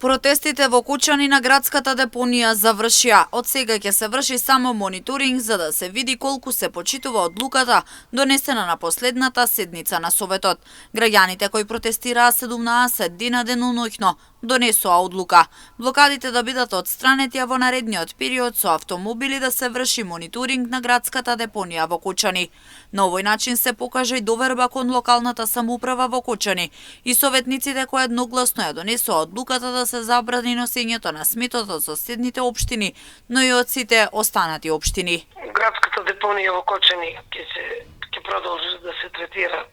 Протестите во Кучани на градската депонија завршија. Од сега ќе се врши само мониторинг за да се види колку се почитува одлуката донесена на последната седница на Советот. Граѓаните кои протестираа 17 дена деноноќно донесоа одлука. Блокадите да бидат отстранети, а во наредниот период со автомобили да се врши мониторинг на градската депонија во Кучани. На овој начин се покажа и доверба кон локалната самоуправа во Кучани и советниците кои едногласно ја донесоа одлуката да се забрани носењето на сметот од соседните општини, но и од сите останати општини. Градската депонија во Кочани ќе продолжи да се третира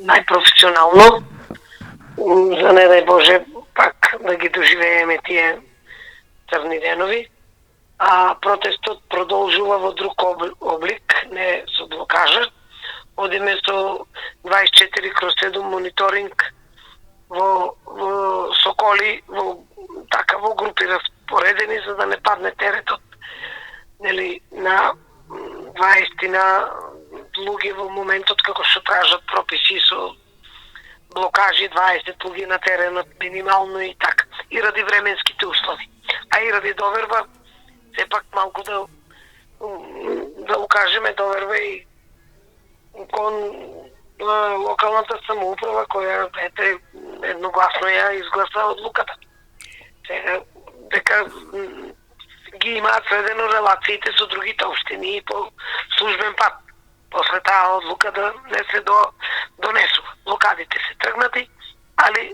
најпрофесионално, за не дај Боже пак да ги доживееме тие црни денови, а протестот продолжува во друг облик, не со блокажа. Одиме со 24/7 мониторинг во Соколи, во групи распоредени за да не падне теретот на 20 луѓе во моментот како што кажат прописи со блокажи 20 луѓе на теренот минимално и така, и ради временските услови. А и ради доверба, сепак малку да укажеме доверба и кон локалната самоуправа која едногласно ја изгласа одлуката. Сега дека ги имаат сведено релациите со другите општини и по службен пат. После таа одлука да не се донесува. Блокадите се тргнати, али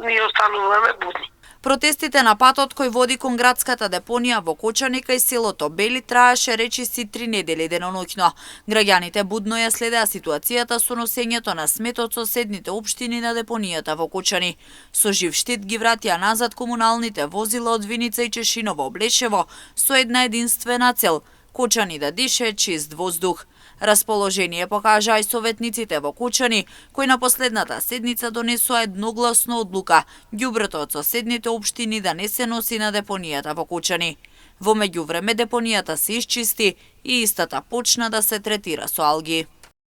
ние остануваме будни. Протестите на патот кој води кон градската депонија во Кочани кај селото Бели траеше речиси 3 недели деноноќно. Граѓаните будно ја следеа ситуацијата со носењето на сметот соседните општини на депонијата во Кочани. Со жив штит ги вратија назад комуналните возила од Виница и Чешиново Облешево со една единствена цел – Кочани да дише чист воздух. Расположение покажаа и советниците во Кучани, кои на последната седница донесоа едногласно одлука ѓубрето од соседните општини да не се носи на депонијата во Кучани. Во меѓувреме депонијата се исчисти и истата почна да се третира со алги.